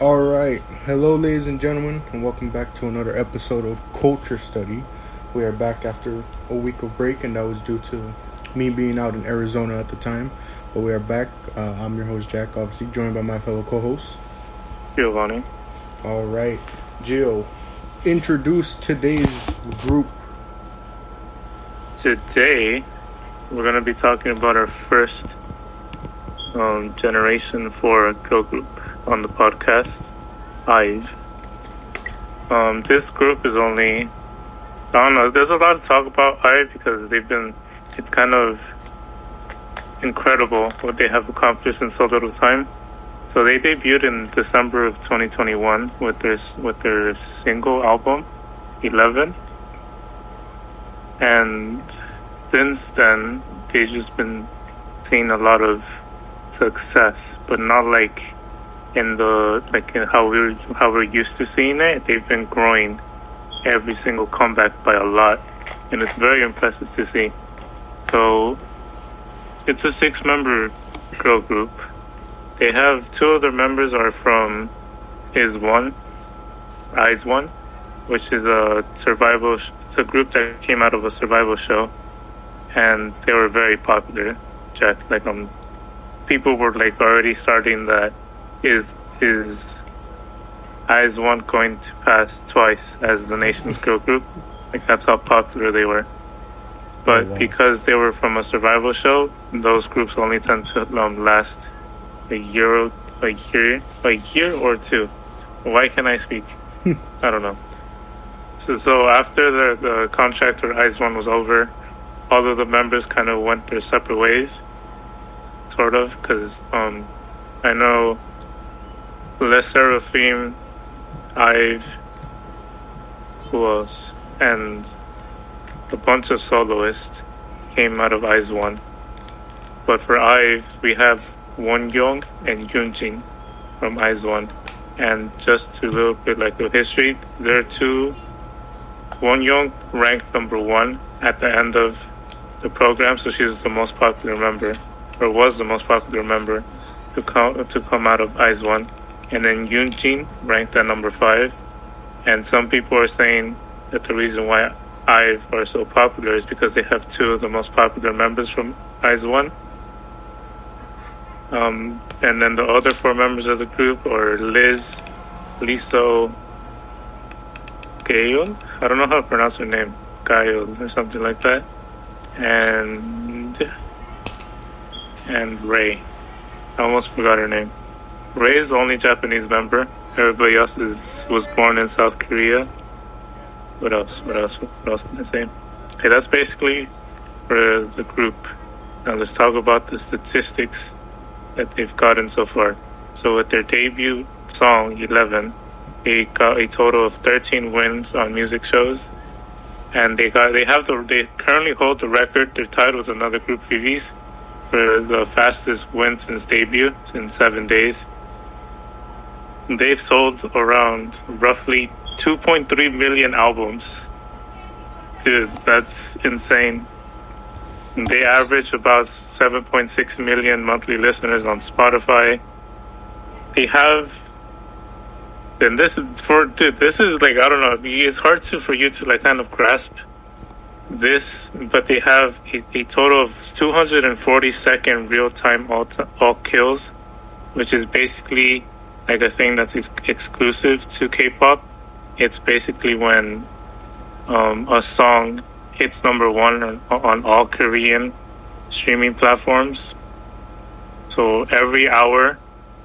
All right. Hello, ladies and gentlemen, and welcome back to another episode of Culture Study. We are back after a week of break, and that was due to me being out in Arizona at the time. But we are back. I'm your host, Jack, obviously, joined by my fellow co-hosts. Giovanni. All right. Gio, introduce today's group. Today, we're going to be talking about our first Generation 4 girl group on the podcast, IVE. This group is only, I don't know, there's a lot to talk about IVE because it's kind of incredible what they have accomplished in so little time. So they debuted in December of 2021 with their single album, 11. And since then, they've just been seeing a lot of success, but not like in how we're used to seeing it. They've been growing every single comeback by a lot, and it's very impressive to see. So it's a 6-member girl group. They have 2 of their members are from IVE, which is it's a group that came out of a survival show, and they were very popular. Jack, people were already starting that is IVE going to pass twice as the nation's girl group? That's how popular they were. But Oh, wow. because they were from a survival show, those groups only tend to last a year or two. Why can't I speak? I don't know. So after the contract for IVE was over, all of the members kind of went their separate ways, sort of, because I know Les Seraphim, IVE, who else, and a bunch of soloists came out of IVE. But for IVE, we have Wonyoung and Yoonjin from IVE. And just a little bit of history, there are 2. Wonyoung ranked number 1 at the end of the program, so she was the most popular member, or was the most popular member to come out of IVE. And then Yoonjin ranked at number 5. And some people are saying that the reason why IVE are so popular is because they have 2 of the most popular members from IVE. And then the other 4 members of the group are Liso, Gail. I don't know how to pronounce her name. Gail or something like that. And Ray. I almost forgot her name. Ray is the only Japanese member. Everybody else was born in South Korea. What else can I say? Okay, that's basically for the group. Now let's talk about the statistics that they've gotten so far. So with their debut song, 11, they got a total of 13 wins on music shows. And they currently hold the record. They're tied with another group, VVs, for the fastest win since debut, in 7 days. They've sold around roughly 2.3 million albums. Dude, that's insane. They average about 7.6 million monthly listeners on Spotify. They have, and this is I don't know, it's hard for you to kind of grasp this, but they have a total of 240-second real-time all kills, which is basically like a thing that's exclusive to K-pop. It's basically when a song hits number 1 on all Korean streaming platforms. So every hour,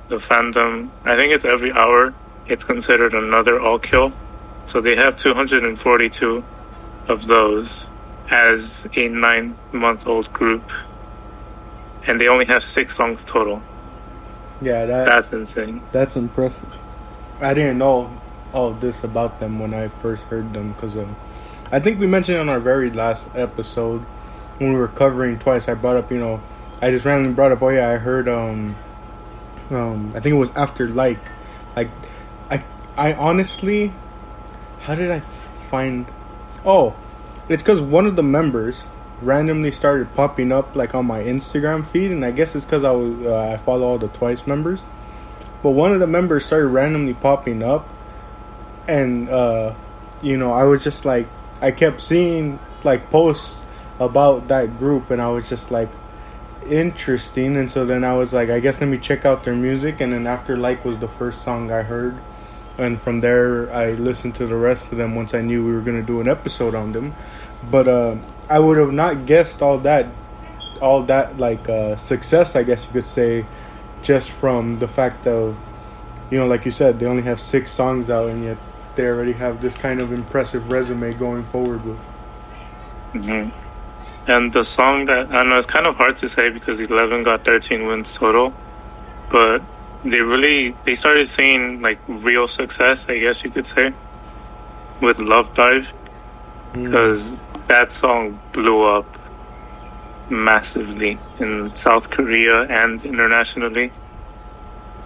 the fandom, I think it's every hour, it's considered another all kill. So they have 242 of those as a 9-month-old group. And they only have 6 songs total. Yeah, that's insane. That's impressive. I didn't know all this about them when I first heard them because I think we mentioned on our very last episode when we were covering Twice. I brought up, I just randomly brought up. Oh yeah, I heard. I think it was after like I honestly, how did I find? Oh, it's because one of the members randomly started popping up on my Instagram feed, and I guess it's because I follow all the Twice members. but one of the members started randomly popping up, and I was just like, I kept seeing like posts about that group, and I was just like, interesting. And so then I was like, I guess let me check out their music. And then After Like was the first song I heard, and from there I listened to the rest of them once I knew we were going to do an episode on them. But I would have not guessed all that like success, I guess you could say, just from the fact of, like you said, they only have 6 songs out, and yet they already have this kind of impressive resume going forward with. Mm-hmm. And the song that, I know it's kind of hard to say because 11 got 13 wins total, but they started seeing like real success, I guess you could say, with Love Dive, because that song blew up massively in South Korea and internationally.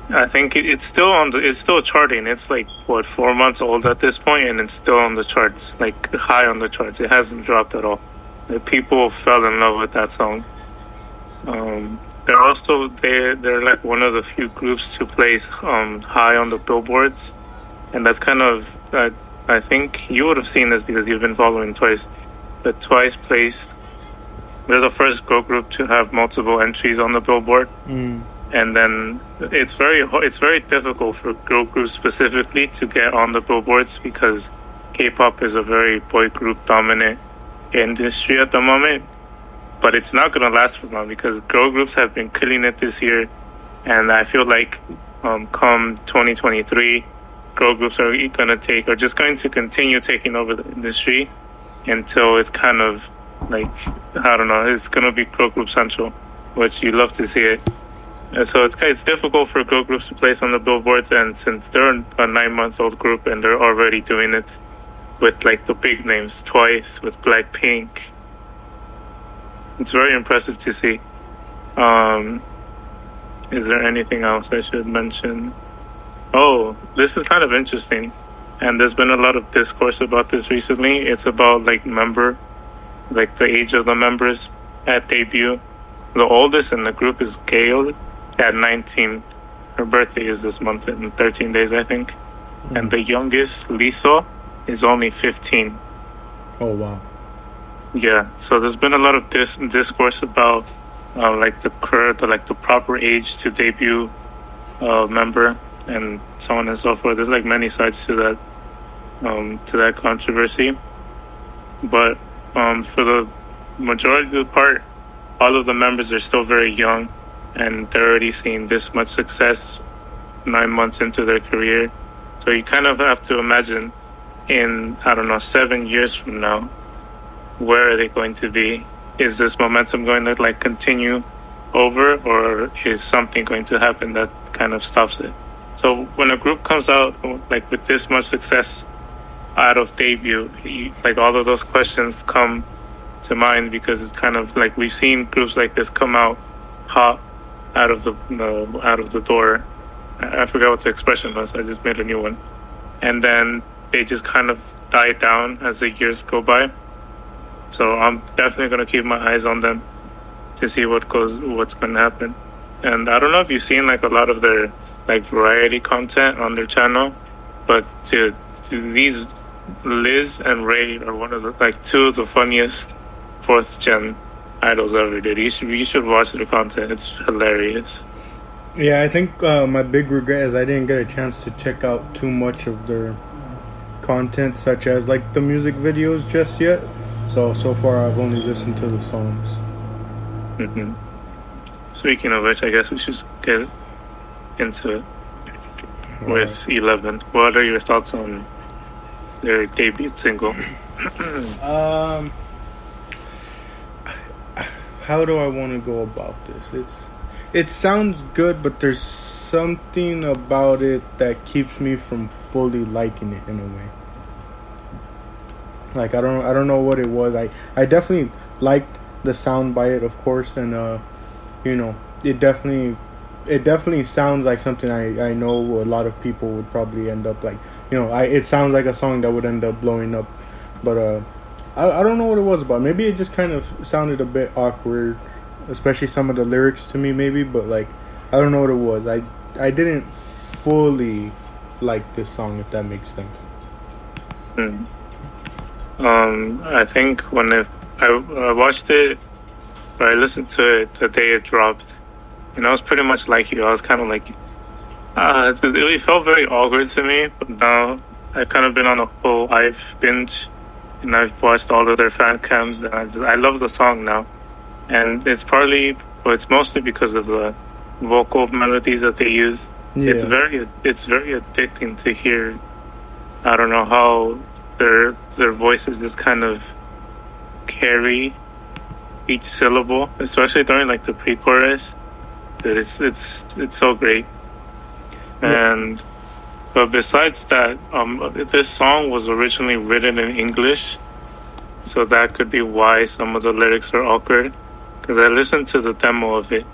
I think it's still charting. It's like 4 months old at this point, and it's still on the charts, like high on the charts. It hasn't dropped at all. People fell in love with that song. They're like one of the few groups to place high on the billboards, and that's kind of I think you would have seen this because you've been following Twice. But Twice placed. They're the first girl group to have multiple entries on the billboard, and then it's very difficult for girl groups specifically to get on the billboards because K-pop is a very boy group dominant industry at the moment, but it's not going to last for long because girl groups have been killing it this year, and I feel like come 2023, girl groups are just going to continue taking over the industry until it's kind of like, I don't know, it's going to be girl group central, which you love to see it. And so it's difficult for girl groups to place on the billboards, and since they're a 9-month-old group and they're already doing it with like the big names, Twice, with Blackpink. It's very impressive to see. Is there anything else I should mention? Oh, this is kind of interesting, and there's been a lot of discourse about this recently. It's about like the age of the members at debut. The oldest in the group is Gail at 19. Her birthday is this month in 13 days, I think. And the youngest, Lisa, is only 15. Oh, wow. Yeah, so there's been a lot of discourse about like the proper age to debut member and so on and so forth. There's like many sides to that controversy, but for the majority of the part, all of the members are still very young, and they're already seeing this much success 9 months into their career. So you kind of have to imagine in, 7 years from now, where are they going to be? Is this momentum going to like continue over, or is something going to happen that kind of stops it? So when a group comes out like with this much success out of debut, like all of those questions come to mind, because it's kind of like we've seen groups like this come out hot out of the door. I forgot what the expression was. I just made a new one, and then they just kind of die down as the years go by. So I'm definitely going to keep my eyes on them to see what's going to happen. And I don't know if you've seen like a lot of their like variety content on their channel, but to these, Liz and Ray are one of the like two of the funniest 4th gen idols ever did. You should watch their content. It's hilarious. Yeah, I think my big regret is I didn't get a chance to check out too much of their content, such as like the music videos just yet. So far I've only listened to the songs. Mm-hmm. Speaking of which, I guess we should get into it with 11. What are your thoughts on their debut single? How do I want to go about this? It sounds good, but there's something about it that keeps me from fully liking it in a way. Like I don't know what it was. I definitely liked the sound by it, of course, and it definitely sounds like something I know a lot of people would probably end up like. It sounds like a song that would end up blowing up, but I don't know what it was about. Maybe it just kind of sounded a bit awkward, especially some of the lyrics to me, maybe. But like, I don't know what it was. I didn't fully like this song, if that makes sense. Hmm. I think I watched it, or I listened to it the day it dropped, and I was pretty much like you. I was kind of like, it felt very awkward to me. But now I've kind of been on a whole IVE binge, and I've watched all of their fan cams, and I love the song now. And it's mostly because of the vocal melodies that they use. Yeah. It's very addicting to hear. I don't know how their voices just kind of carry each syllable, especially during like the pre-chorus. That it's so great. And but besides that, this song was originally written in English, so that could be why some of the lyrics are awkward. Because I listened to the demo of it,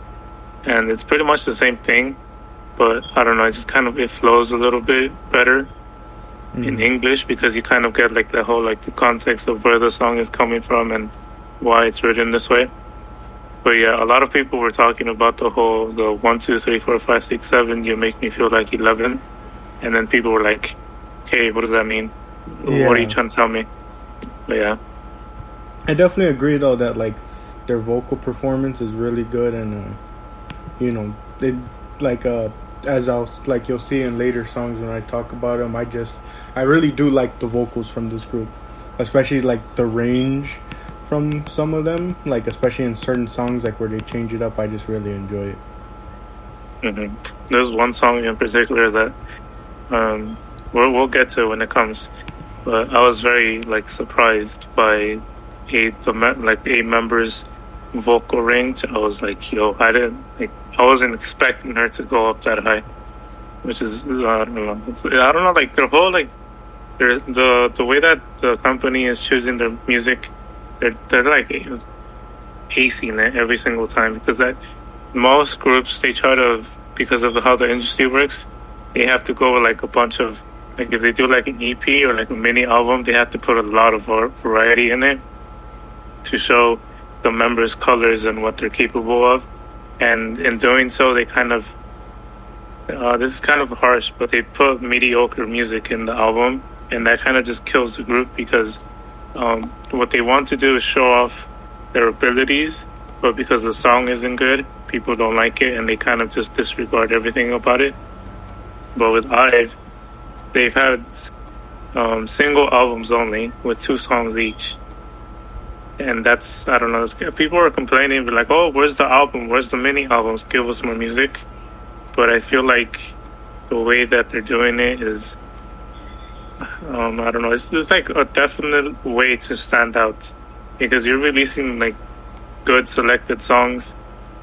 and it's pretty much the same thing, but I don't know, it flows a little bit better in English, because you kind of get like the whole like the context of where the song is coming from and why it's written this way. But yeah, a lot of people were talking about the 1, 2, 3, 4, 5, 6, 7. You make me feel like 11, and then people were like, "Okay, what does that mean? Yeah. What are you trying to tell me?" But yeah, I definitely agree though that like their vocal performance is really good, and they like as you'll see in later songs when I talk about them, I really do like the vocals from this group, especially like the range from some of them, like especially in certain songs like where they change it up. I just really enjoy it. There's one song in particular that we'll get to when it comes, but I was very like surprised by a member's vocal range. I was like, yo, I wasn't expecting her to go up that high, which is, I don't know. I don't know, like their whole, like, the way that the company is choosing their music, they're like acing it every single time, because most groups, they try to, because of how the industry works, they have to go with like a bunch of, like if they do like an EP or like a mini album, they have to put a lot of variety in it to show the members' colors and what they're capable of. And in doing so, they kind of, this is kind of harsh, but they put mediocre music in the album, and that kind of just kills the group, because what they want to do is show off their abilities, but because the song isn't good, people don't like it, and they kind of just disregard everything about it. But with IVE, they've had single albums only with 2 songs each. And that's, I don't know, people are complaining, like, oh, where's the album? Where's the mini albums? Give us more music. But I feel like the way that they're doing it is, I don't know, it's like a definite way to stand out, because you're releasing like good selected songs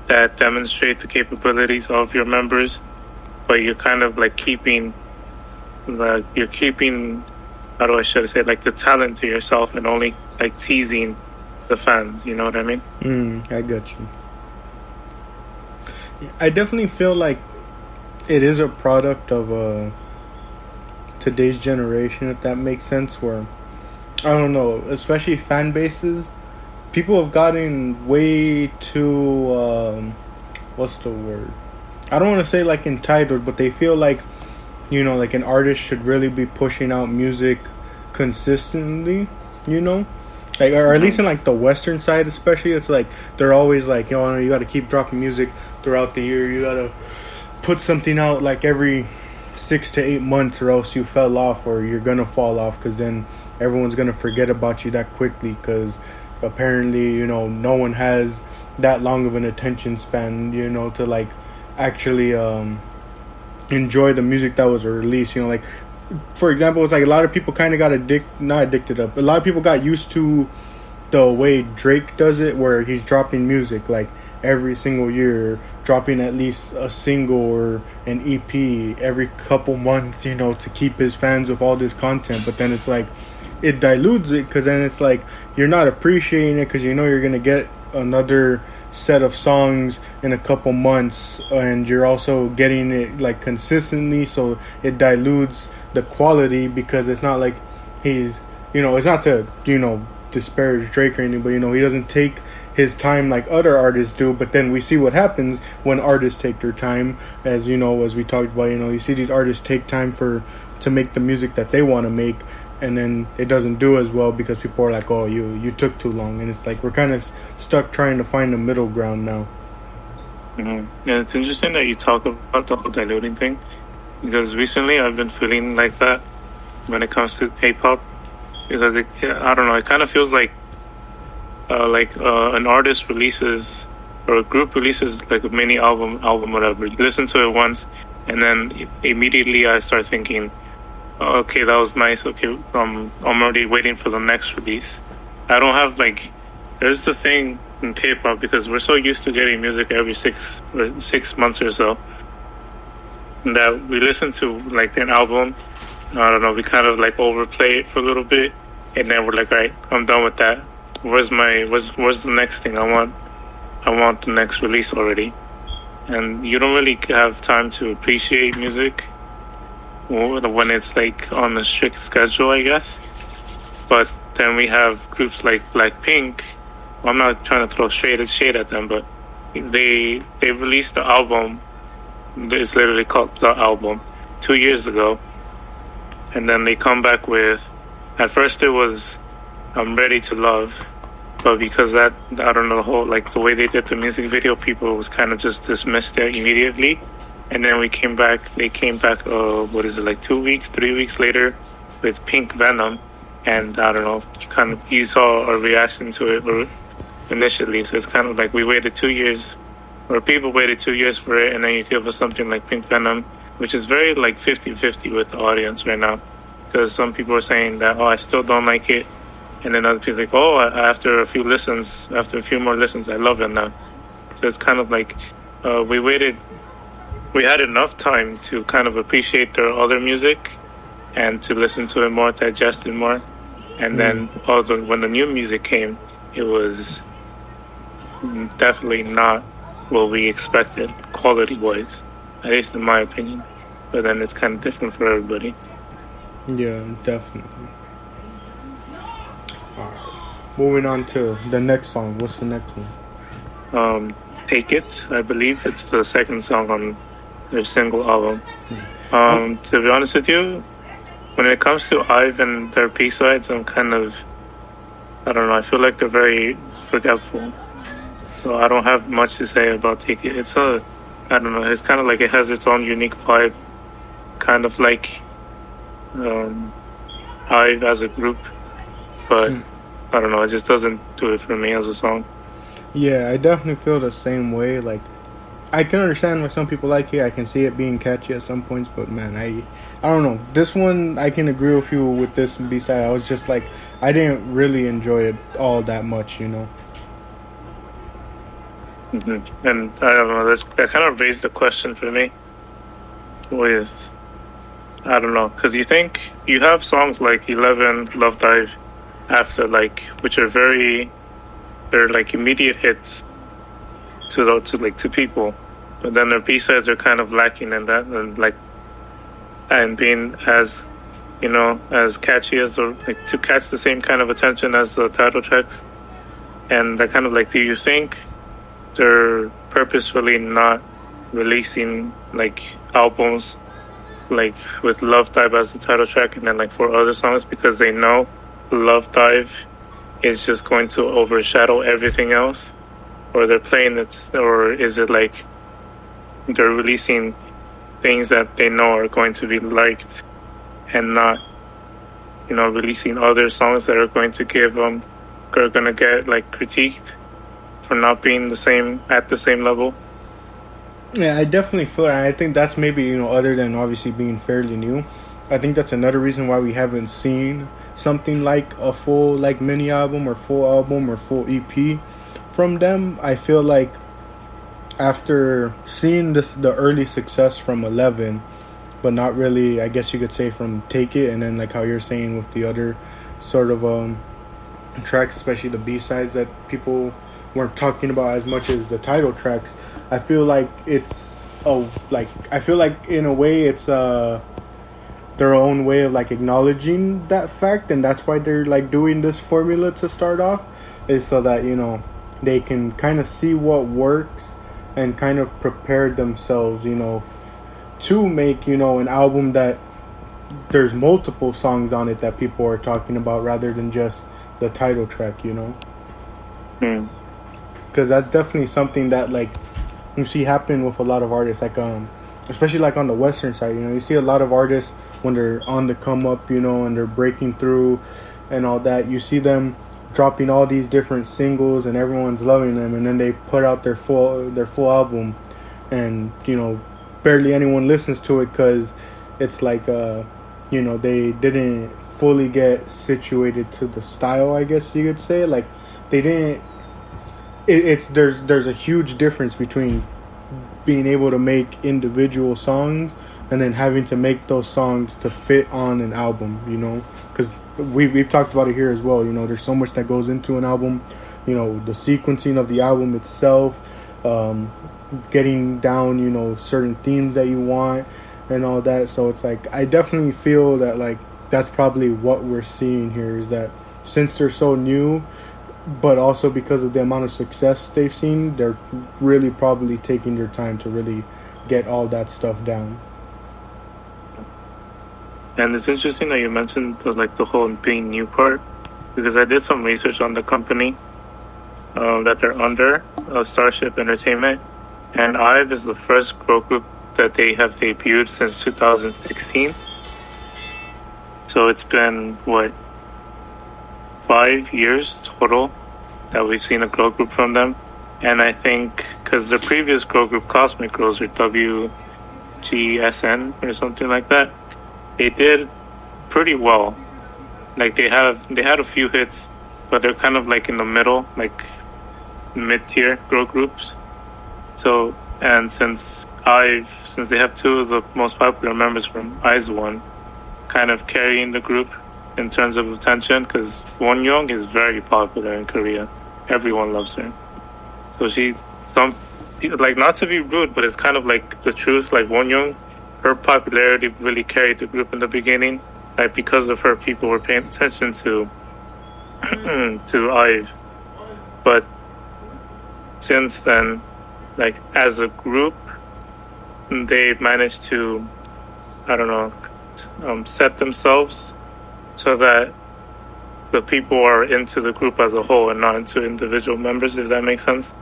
that demonstrate the capabilities of your members, but you're kind of like keeping, how do I should say, like the talent to yourself, and only like teasing the fans, you know what I mean? I got you. I definitely feel like it is a product of today's generation, if that makes sense, where, I don't know, especially fan bases, people have gotten way too, what's the word? I don't want to say like entitled, but they feel like, like an artist should really be pushing out music consistently, Like, or at least in like the Western side, especially, it's like they're always like, you got to keep dropping music throughout the year. You got to put something out like every 6 to 8 months, or else you fell off, or you're gonna fall off, because then everyone's gonna forget about you that quickly. Because apparently, no one has that long of an attention span, to like actually enjoy the music that was released. Like, for example, it's like a lot of people kind of got not addicted up. A lot of people got used to the way Drake does it, where he's dropping music like every single year, dropping at least a single or an EP every couple months, to keep his fans with all this content. But then it's like, it dilutes it, because then it's like you're not appreciating it, because you're going to get another set of songs in a couple months, and you're also getting it like consistently, so it dilutes the quality, because it's not like he's, it's not to, disparage Drake or anything, but, he doesn't take his time like other artists do. But then we see what happens when artists take their time, as you know, as we talked about. You see these artists take time to make the music that they want to make, and then it doesn't do as well because people are like, oh, you took too long, and it's like we're kind of stuck trying to find a middle ground now. Yeah, it's interesting that you talk about the whole diluting thing, because recently I've been feeling like that when it comes to K-pop, because I don't know, it kind of feels like an artist releases or a group releases like a mini album, whatever. You listen to it once, and then immediately I start thinking, okay, that was nice. Okay, I'm already waiting for the next release. I don't have there's the thing in K-pop, because we're so used to getting music every 6 months or so, that we listen to an album. I don't know, we kind of overplay it for a little bit, and then we're like, all right, I'm done with that. Where's the next thing? I want the next release already. And you don't really have time to appreciate music when it's on a strict schedule, I guess. But then we have groups like Blackpink. Well, I'm not trying to throw shade at them, but they released the album. It's literally called The Album 2 years ago, and then they come back with. At first, it was "I'm Ready to Love," but because I don't know, the way they did the music video, people was kind of just dismissed it immediately. And then they came back. What is it, 2 weeks, 3 weeks later, with Pink Venom, and I don't know, you saw a reaction to it initially. So it's kind of like we waited 2 years, or people waited 2 years for it, and then you give us something like Pink Venom, which is very 50-50 with the audience right now, because some people are saying that, oh, I still don't like it, and then other people are like, oh, after a few more listens, I love it now. So it's kind of like we had enough time to kind of appreciate their other music and to listen to it more, digest it more. And then when the new music came, it was definitely not what we expected quality-wise, at least in my opinion. But then it's kind of different for everybody. Yeah, definitely. Alright. Moving on to the next song. What's the next one? Take It, I believe. It's the second song on their single album. To be honest with you, when it comes to IVE and their B-sides, I'm kind of, I don't know, I feel like they're very forgetful. So I don't have much to say about Take It. It's I don't know, it's kind of like it has its own unique vibe, kind of like IVE as a group. But I don't know, it just doesn't do it for me as a song. Yeah, I definitely feel the same way. I can understand why some people like it. I can see it being catchy at some points, but man, I don't know. This one, I can agree with you with this B-side. I was just I didn't really enjoy it all that much, Mm-hmm. And I don't know, that kind of raised the question for me with, I don't know, because you have songs like 11, Love Dive, After, which are they're immediate hits to people, but then their B-sides are kind of lacking in that, and being as as catchy as to catch the same kind of attention as the title tracks. And that kind of do you think they're purposefully not releasing albums with Love Dive as the title track and then for other songs because they know Love Dive is just going to overshadow everything else? Or they're playing it, or is it they're releasing things that they know are going to be liked and not, releasing other songs that are going to are going to get critiqued for not being at the same level? Yeah, I definitely feel it. I think that's maybe, other than obviously being fairly new, I think that's another reason why we haven't seen something like a full mini album or full album or full EP from them. I feel like after seeing the early success from 11, but not really, I guess you could say, from Take It, and then how you're saying with the other sort of tracks, especially the B-sides that people weren't talking about as much as the title tracks, I feel like it's I feel like in a way it's their own way of acknowledging that fact, and that's why they're doing this formula to start off, is so that they can kind of see what works and kind of prepare themselves, to make, an album that there's multiple songs on it that people are talking about rather than just the title track, Because that's definitely something that, like, you see happen with a lot of artists, like, especially, like, on the Western side, you see a lot of artists when they're on the come up, and they're breaking through and all that. You see them dropping all these different singles and everyone's loving them, and then they put out their full album, and, barely anyone listens to it because it's like, they didn't fully get situated to the style, I guess you could say. Like, they didn't. There's a huge difference between being able to make individual songs and then having to make those songs to fit on an album, because we've talked about it here as well. There's so much that goes into an album, the sequencing of the album itself, getting down, certain themes that you want and all that. So it's like, I definitely feel that, like, that's probably what we're seeing here, is that since they're so new, but also because of the amount of success they've seen, they're really probably taking their time to really get all that stuff down. And it's interesting that you mentioned the whole being new part, because I did some research on the company that they're under, Starship Entertainment, and IVE is the first girl group that they have debuted since 2016. So it's been, 5 years total that we've seen a girl group from them. And I think because the previous girl group, Cosmic Girls, or WGSN or something like that, they did pretty well. Like, they had a few hits, but they're kind of like in the middle, like mid-tier girl groups. So, and since they have two of the most popular members from IVE, kind of carrying the group in terms of attention, because Wonyoung is very popular in Korea. Everyone loves her. So she's not to be rude, but it's kind of like the truth. Like, Wonyoung, her popularity really carried the group in the beginning. Like, because of her, people were paying attention to to IVE. But since then, like, as a group, they've managed to, set themselves so that the people are into the group as a whole and not into individual members, if that makes sense.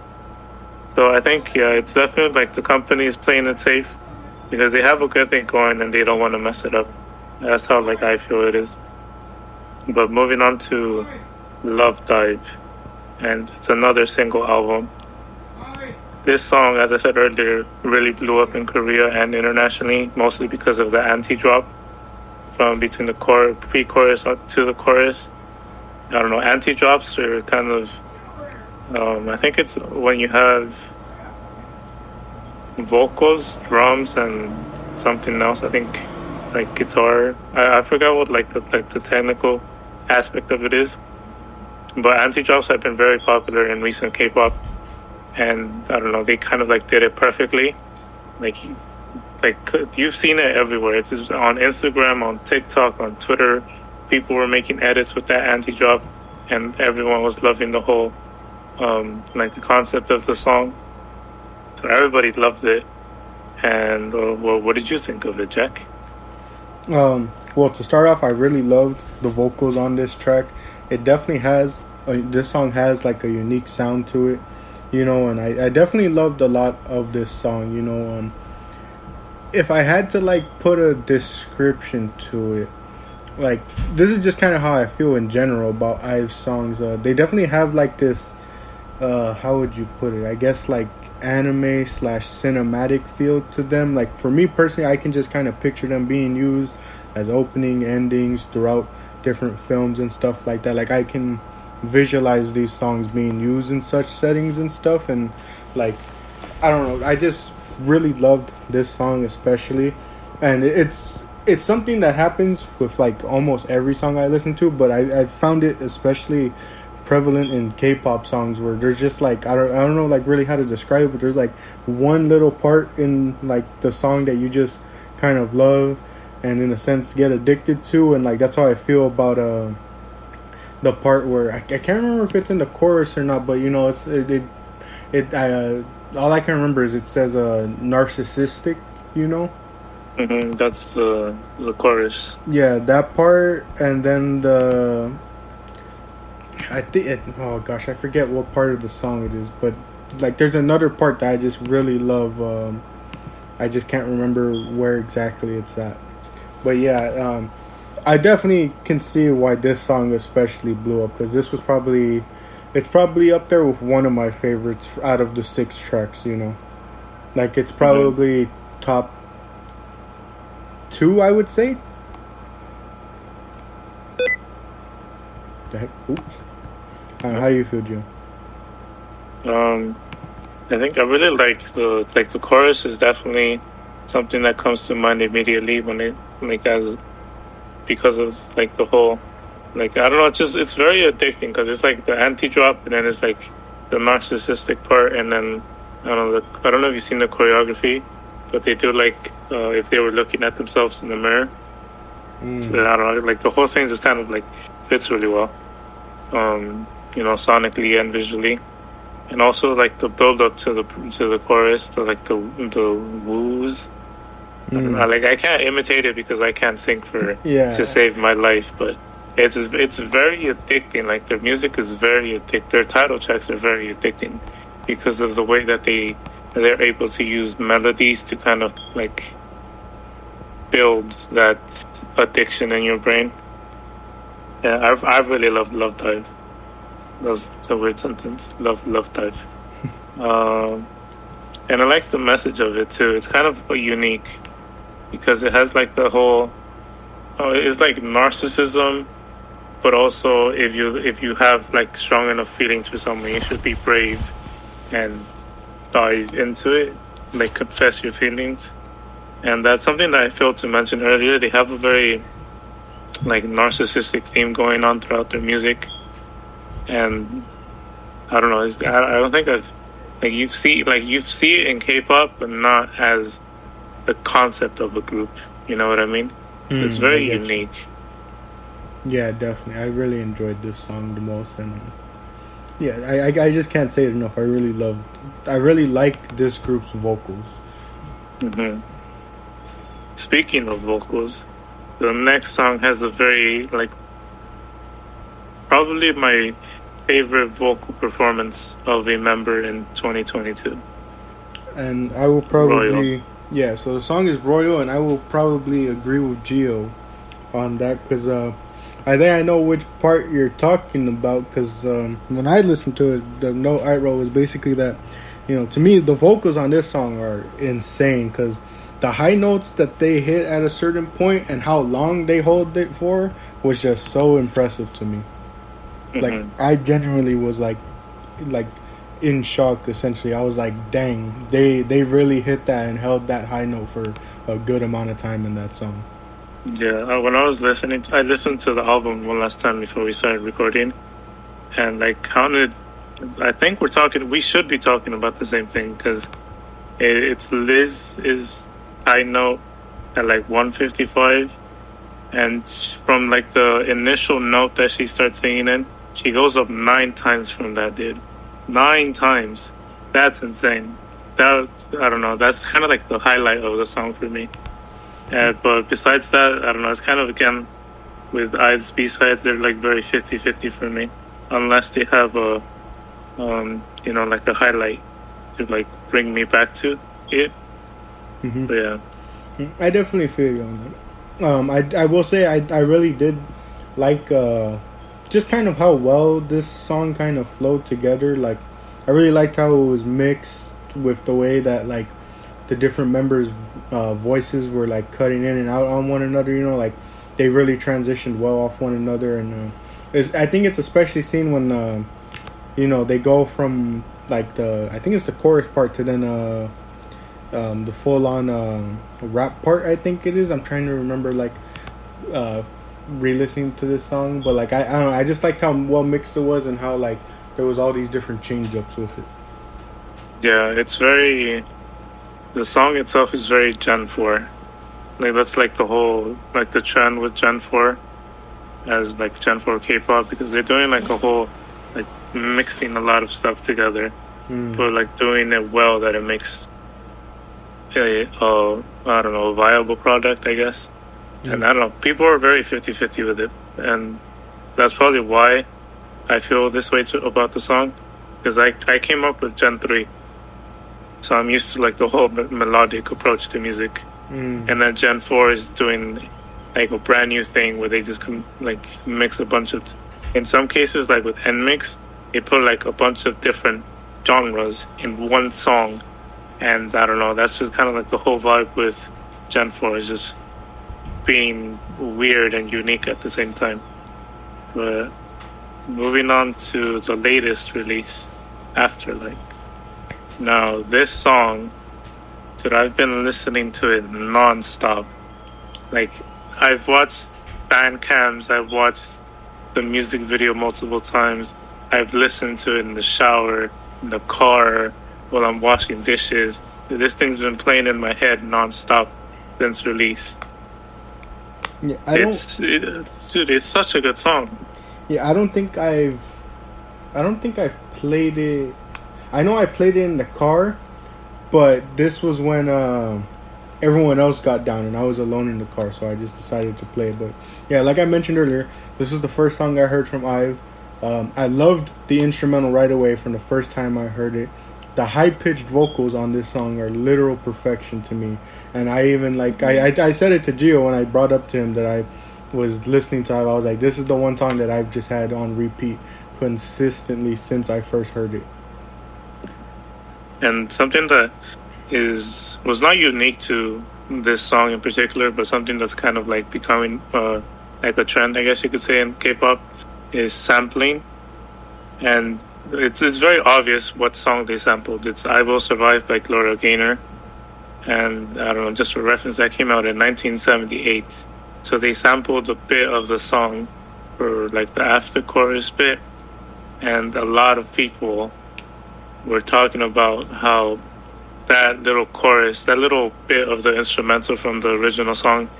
So I think, it's definitely like the company is playing it safe because they have a good thing going and they don't want to mess it up. That's how, like, I feel it is. But moving on to Love Dive, and it's another single album. This song, as I said earlier, really blew up in Korea and internationally, mostly because of the anti-drop from between the pre-chorus to the chorus. I don't know, anti-drops are kind of, I think it's when you have vocals, drums, and something else. I think, like, guitar. I forgot what the technical aspect of it is. But anti-drops have been very popular in recent K-pop. And I don't know, they kind of like did it perfectly. Like you've seen it everywhere. It's just on Instagram, on TikTok, on Twitter. People were making edits with that anti-drop, and everyone was loving the whole, the concept of the song. So everybody loved it. And what did you think of it, Jack? Well, to start off, I really loved the vocals on this track. It definitely this song has like a unique sound to it. And I definitely loved a lot of this song, if I had to, like, put a description to it, like, this is just kind of how I feel in general about IVE songs. They definitely have, like, this, how would you put it? I guess, like, anime/cinematic feel to them. Like, for me personally, I can just kind of picture them being used as opening, endings throughout different films and stuff like that. Like, I can visualize these songs being used in such settings and stuff, and, like, I don't know, I just really loved this song especially. And it's something that happens with, like, almost every song I listen to, but I found it especially prevalent in K-pop songs, where there's just, like, I don't know, like, really how to describe it, but there's, like, one little part in, like, the song that you just kind of love and, in a sense, get addicted to. And, like, that's how I feel about the part where I can't remember if it's in the chorus or not, but you know, all I can remember is it says narcissistic, you know. That's the chorus. Yeah, that part, and then oh gosh, I forget what part of the song it is, but like there's another part that I just really love. I just can't remember where exactly it's at, but yeah, I definitely can see why this song especially blew up, because this was it's probably up there with one of my favorites out of the 6 tracks. You know, like it's probably top 2, I would say. The heck? Oops. How do you feel, Joe? I think I really like the chorus is definitely something that comes to mind immediately when it because of like the whole, like, I don't know, it's very addicting because it's like the anti-drop and then it's like the narcissistic part, and then I don't know if you've seen the choreography, but they do like if they were looking at themselves in the mirror. So, I don't know, like the whole thing just kind of like fits really well, you know, sonically and visually, and also like the build up to the chorus, to like the woos. I can't imitate it because I can't sing to save my life, but it's very addicting. Like their music is very addicting. Their title tracks are very addicting because of the way that they're able to use melodies to kind of like build that addiction in your brain. Yeah, I really love Love Dive. That's a weird sentence. Love Dive. And I like the message of it too. It's kind of unique because it has like the whole, it's like narcissism, but also if you have like strong enough feelings for someone, you should be brave and dive into it, like confess your feelings. And that's something that I failed to mention earlier. They have a very like narcissistic theme going on throughout their music, and I don't know. I don't think I've like you see it in K-pop, but not as the concept of a group. You know what I mean? It's very unique. Yeah, definitely. I really enjoyed this song the most, and yeah, I just can't say it enough. I really like this group's vocals. Speaking of vocals, the next song has a very like probably my favorite vocal performance of a member in 2022. And I will probably so the song is Royal, and I will probably agree with Gio on that, because I think I know which part you're talking about, because when I listened to it, the note I wrote was basically that, you know, to me the vocals on this song are insane, because the high notes that they hit at a certain point and how long they hold it for was just so impressive to me. Like I genuinely was like in shock. Essentially, I was like, "Dang, they really hit that and held that high note for a good amount of time in that song." Yeah, when I was listening, I listened to the album one last time before we started recording, and like counted. I think we should be talking about the same thing, because it's Liz is high note at like 155, and from like the initial note that she starts singing in, she goes up 9 times from that, dude. 9 times. That's insane. That, I don't know, that's kind of like the highlight of the song for me. But besides that, I don't know, it's kind of, again, with IVE's B-sides, they're like very 50-50 for me, unless they have a you know, like a highlight to like bring me back to it. But yeah, I definitely feel you on that. I will say I really did like just kind of how well this song kind of flowed together. Like I really liked how it was mixed with the way that like the different members' voices were like cutting in and out on one another. You know, like they really transitioned well off one another, and I think it's especially seen when you know, they go from like I think it's the chorus part to then the full on rap part. I think it is. I'm trying to remember like re-listening to this song, but like I don't know. I just liked how well mixed it was and how like there was all these different change ups with it. Yeah, it's very. The song itself is very Gen 4. Like that's like the whole like the trend with Gen 4. as like Gen 4 K-pop, because they're doing like a whole, like mixing a lot of stuff together, but like doing it well that it makes a I don't know, a viable product, I guess. And I don't know, people are very 50-50 with it, and that's probably why I feel this way about the song, because I came up with Gen 3, so I'm used to like the whole melodic approach to music, and then Gen 4 is doing like a brand new thing where they just like mix a bunch of, in some cases like with NMix, they put like a bunch of different genres in one song, and I don't know, that's just kind of like the whole vibe with Gen 4 is just being weird and unique at the same time. But moving on to the latest release, Afterlight. Now, this song, dude, I've been listening to it non-stop. Like, I've watched band cams, I've watched the music video multiple times, I've listened to it in the shower, in the car, while I'm washing dishes. This thing's been playing in my head non-stop since release. Yeah, dude, it's such a good song. Yeah, I don't think I've played it. I know I played it in the car, but this was when everyone else got down and I was alone in the car, so I just decided to play it. But yeah, like I mentioned earlier, this was the first song I heard from IVE. I loved the instrumental right away from the first time I heard it. The high-pitched vocals on this song are literal perfection to me. And I even, like, I said it to Gio when I brought up to him that I was listening to it. I was like, this is the one song that I've just had on repeat consistently since I first heard it. And something that was not unique to this song in particular, but something that's kind of like becoming like a trend, I guess you could say, in K-pop, is sampling. And it's very obvious what song they sampled. It's I Will Survive by Gloria Gaynor. And I don't know, just for reference, that came out in 1978. So they sampled a bit of the song for like the after chorus bit. And a lot of people were talking about how that little chorus, that little bit of the instrumental from the original song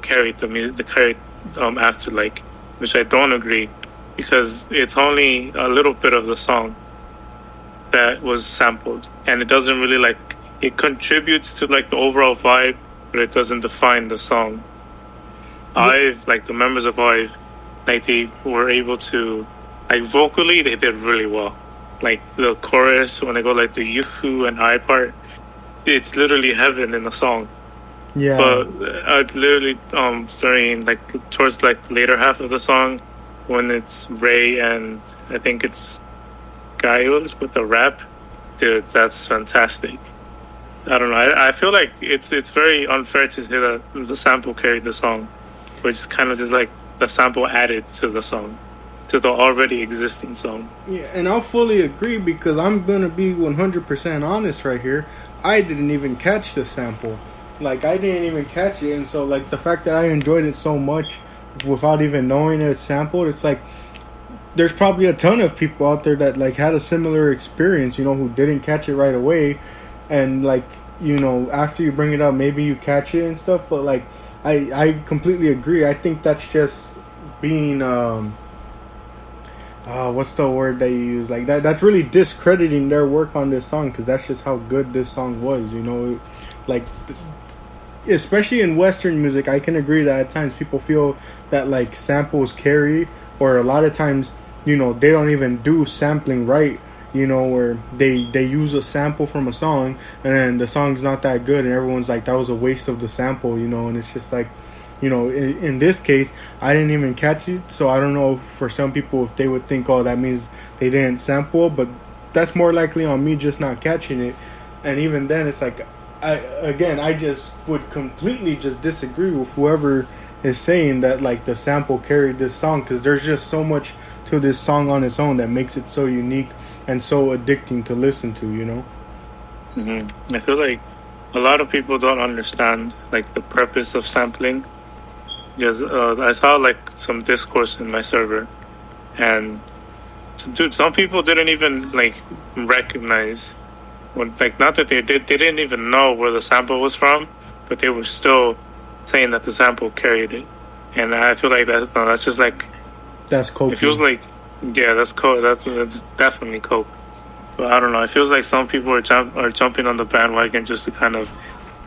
carried the music, carried Afterlight, which I don't agree, because it's only a little bit of the song that was sampled, and it doesn't really like, it contributes to like the overall vibe, but it doesn't define the song. IVE, like the members of IVE, like they were able to, like vocally, they did really well. Like the chorus, when they go like the Yuhu and I part, it's literally heaven in the song. Yeah. But literally, during like towards like the later half of the song, when it's Ray and I think it's Gael with the rap, dude, that's fantastic. I don't know. I feel like it's very unfair to say that the sample carried the song, which is kind of just like the sample added to the song, to the already existing song. Yeah, and I'll fully agree, because I'm going to be 100% honest right here. I didn't even catch the sample. Like, I didn't even catch it. And so, like, the fact that I enjoyed it so much without even knowing it's sampled, it's like, there's probably a ton of people out there that, like, had a similar experience, you know, who didn't catch it right away. And, like, you know, after you bring it up, maybe you catch it and stuff. But, like, I completely agree. I think that's just being... what's the word that you use? Like that's really discrediting their work on this song, because that's just how good this song was, you know. Like, especially in Western music, I can agree that at times people feel that like samples carry, or a lot of times, you know, they don't even do sampling right, you know, where they use a sample from a song and then the song's not that good and everyone's like, that was a waste of the sample, you know. And it's just like, you know, in this case, I didn't even catch it, so I don't know for some people if they would think, oh, that means they didn't sample, but that's more likely on me just not catching it. And even then, it's like, I just would completely just disagree with whoever is saying that, like, the sample carried this song, because there's just so much to this song on its own that makes it so unique and so addicting to listen to, you know? Mm-hmm. I feel like a lot of people don't understand, like, the purpose of sampling. Because I saw like some discourse in my server, and dude, some people didn't even like recognize when, like, not that they didn't even know where the sample was from, but they were still saying that the sample carried it. and I feel like that's just like That's coke. it feels like that's coke. That's definitely coke. But I don't know. It feels like some people are jumping on the bandwagon just to kind of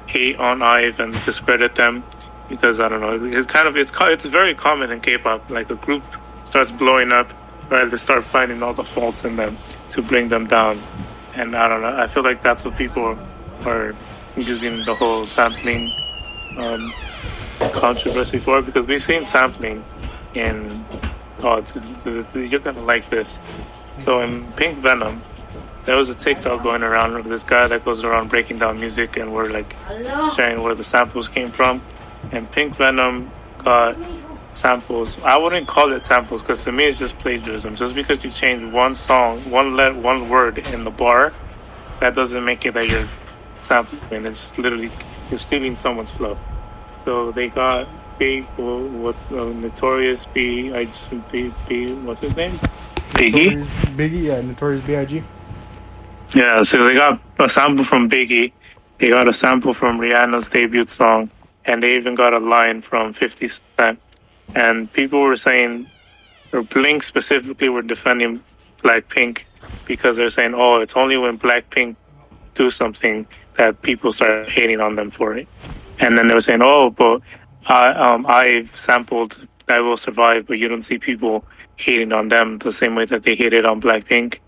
hate on IVE and discredit them because I don't know. It's very common in K-pop. Like a group starts blowing up, right? They start finding all the faults in them to bring them down, and I don't know. I feel like that's what people are using the whole sampling controversy for, because we've seen sampling in. You're gonna like this. So in Pink Venom, there was a TikTok going around of this guy that goes around breaking down music and we're like sharing where the samples came from. And Pink Venom got samples. I wouldn't call it samples because to me it's just plagiarism. Just because you change one song, one word in the bar, that doesn't make it that you're sampling. It's literally you're stealing someone's flow. So they got Notorious B.I.G. What's his name? Biggie, yeah, Notorious B.I.G. Yeah, so they got a sample from Biggie, they got a sample from Rihanna's debut song, and they even got a line from 50 Cent. And people were saying, or Blink specifically were defending Blackpink because they're saying, oh, it's only when Blackpink do something that people start hating on them for it. And then they were saying, oh, but I've sampled I Will Survive, but you don't see people hating on them the same way that they hated on Blackpink.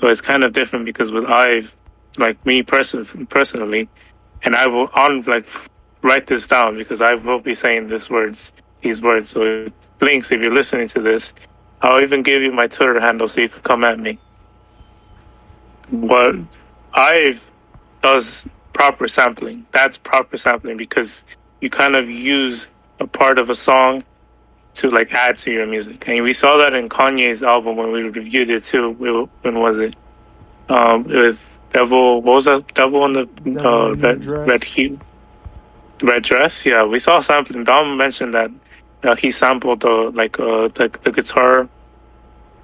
So it's kind of different because with IVE, like me personally, and I will write this down because I will be saying these words. So Blinks, if you're listening to this, I'll even give you my Twitter handle so you can come at me. But IVE does proper sampling. That's proper sampling because you kind of use a part of a song to like add to your music. And we saw that in Kanye's album when we reviewed it too. When was it? It was Devil. What was that? Devil in the red dress. Yeah, we saw sampling. Dom mentioned that he sampled the guitar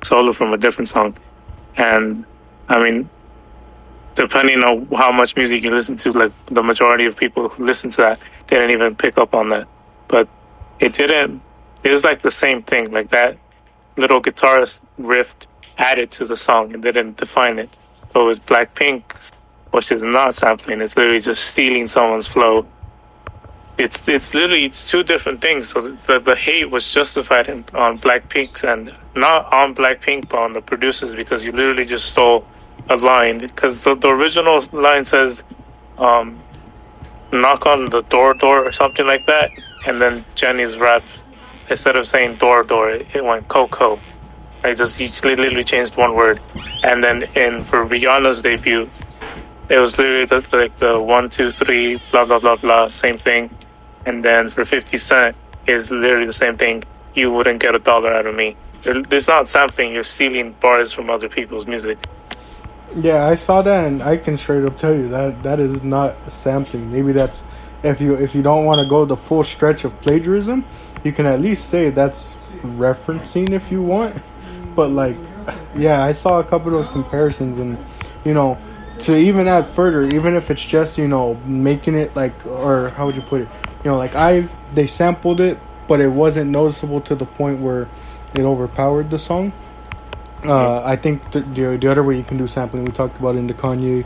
solo from a different song. And I mean, depending on how much music you listen to, like the majority of people who listen to that didn't even pick up on that. But it didn't. It was like the same thing, like that little guitar riff added to the song and didn't define it. But with Blackpink, which is not sampling, it's literally just stealing someone's flow. It's literally two different things. So the hate was justified on Blackpink's end, not on Blackpink, but on the producers, because you literally just stole a line. Because the original line says, knock on the door or something like that, and then Jenny's rap, instead of saying door, it went Coco. He literally changed one word. And then for Rihanna's debut, it was literally the 1, 2, 3, blah, blah, blah, blah, same thing. And then for 50 Cent, is literally the same thing. You wouldn't get $1 out of me. It's not sampling. You're stealing bars from other people's music. Yeah, I saw that, and I can straight up tell you that is not sampling. Maybe that's if you don't want to go the full stretch of plagiarism, you can at least say that's referencing if you want. But like, yeah, I saw a couple of those comparisons, and to even add further, even if it's just making it like, or how would you put it? Like they sampled it, but it wasn't noticeable to the point where it overpowered the song. I think the other way you can do sampling, we talked about in the Kanye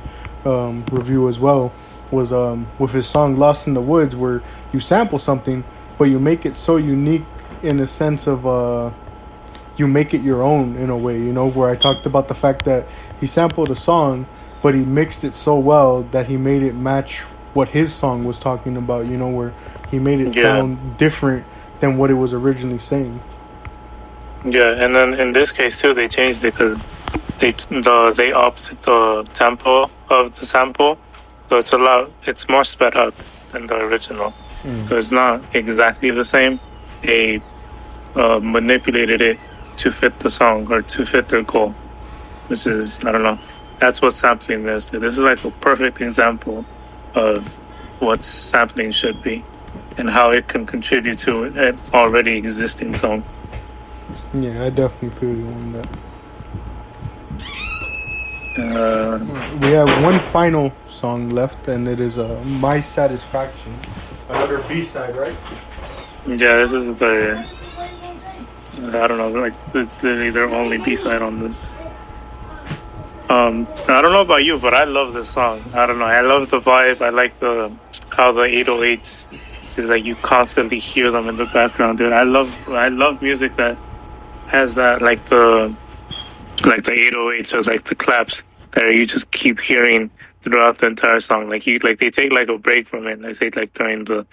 review as well, was with his song Lost in the Woods, where you sample something, but you make it so unique in the sense of you make it your own in a way, where I talked about the fact that he sampled a song, but he mixed it so well that he made it match what his song was talking about, where he made it sound different than what it was originally saying. Yeah, and then in this case too, they changed it because they upped the tempo of the sample, so it's more sped up than the original. So it's not exactly the same. They manipulated it to fit the song or to fit their goal, which is, I don't know. That's what sampling is. This is like a perfect example of what sampling should be and how it can contribute to an already existing song. Yeah, I definitely feel you on that. We have one final song left, and it is My Satisfaction. Another B-side, right? Yeah, this is the I don't know, like it's literally their only B side on this. I don't know about you, but I love this song. I don't know. I love the vibe. I like the how the 808s is like you constantly hear them in the background, dude. I love music that has that like the 808s or like the claps that you just keep hearing throughout the entire song. Like they take like a break from it. They take like during the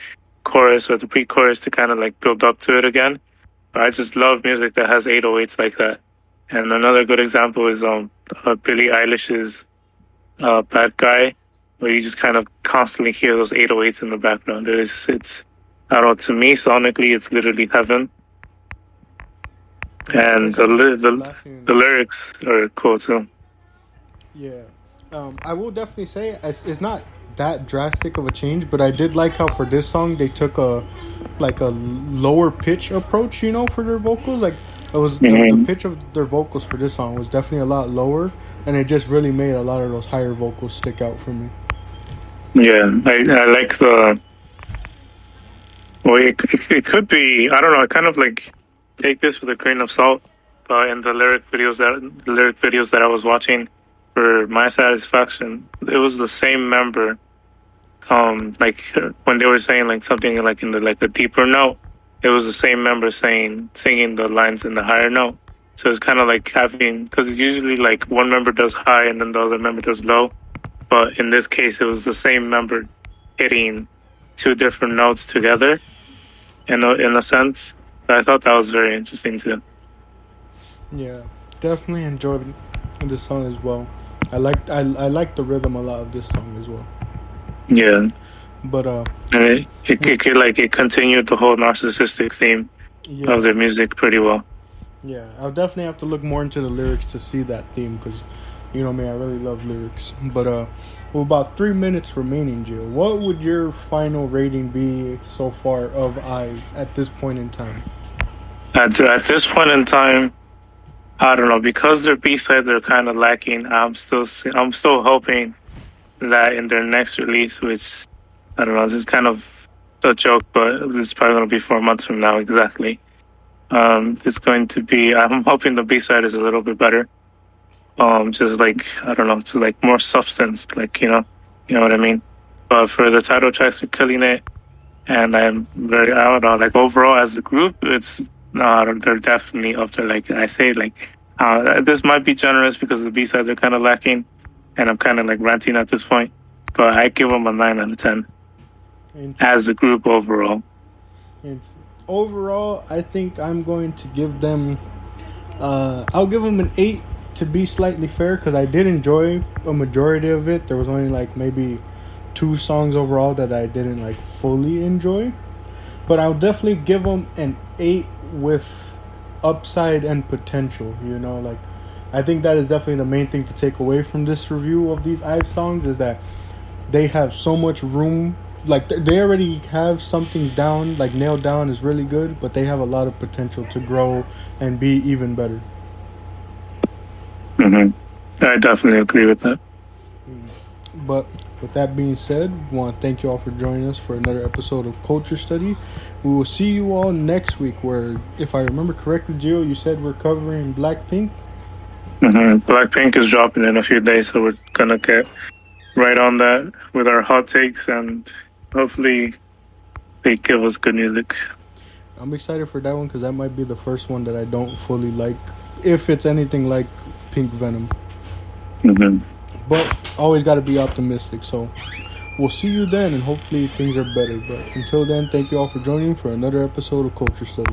chorus or the pre-chorus to kind of like build up to it again. But I just love music that has 808s like that. And another good example is Billie Eilish's "Bad Guy," where you just kind of constantly hear those 808s in the background. It's I don't know. To me, sonically, it's literally heaven. And the lyrics are cool too. Yeah, I will definitely say it's not that drastic of a change, but I did like how for this song they took a lower pitch approach, for their vocals. Like it was the pitch of their vocals for this song was definitely a lot lower, and it just really made a lot of those higher vocals stick out for me. Yeah, I like the. Well, it could be. I don't know. I kind of like take this with a grain of salt. In the lyric videos that I was watching for my satisfaction, it was the same member. Like when they were saying like something like in the like a deeper note, it was the same member singing the lines in the higher note. So it's kind of like having because it's usually like one member does high and then the other member does low, but in this case it was the same member hitting two different notes together. In a sense, but I thought that was very interesting too. Yeah, definitely enjoyed this song as well. I like the rhythm a lot of this song as well. Yeah, but and it continued the whole narcissistic theme of their music pretty well. Yeah, I'll definitely have to look more into the lyrics to see that theme because, me, I really love lyrics. But with about 3 minutes remaining, Jill, what would your final rating be so far of IVE at this point in time? At this point in time, I don't know, because their B-sides are kind of lacking. I'm still hoping that in their next release, which I don't know, this is kind of a joke, but this is probably going to be 4 months from now exactly. It's going to be. I'm hoping the B-side is a little bit better. Just like I don't know, just like more substance, like you know what I mean. But for the title tracks, they're killing it, and I'm very I don't know, like overall as a group, it's. No, they're definitely up there. Like I say, like this might be generous because the B-sides are kind of lacking, and I'm kind of like ranting at this point. But I give them a 9 out of 10 as a group overall. Overall, I think I'm going to give them. I'll give them an 8 to be slightly fair because I did enjoy a majority of it. There was only like maybe 2 songs overall that I didn't like fully enjoy, but I'll definitely give them an 8 with upside and potential. Like I think that is definitely the main thing to take away from this review of these IVE songs is that they have so much room. Like they already have some things down, like nailed down is really good, but they have a lot of potential to grow and be even better. I definitely agree with that. But with that being said, we want to thank you all for joining us for another episode of Culture Study. We will see you all next week where, if I remember correctly, Gio, you said we're covering Blackpink? Blackpink is dropping in a few days, so we're going to get right on that with our hot takes, and hopefully they give us good music. I'm excited for that one because that might be the first one that I don't fully like, if it's anything like Pink Venom. But always got to be optimistic, so we'll see you then, and hopefully things are better. But until then, thank you all for joining for another episode of Culture Study.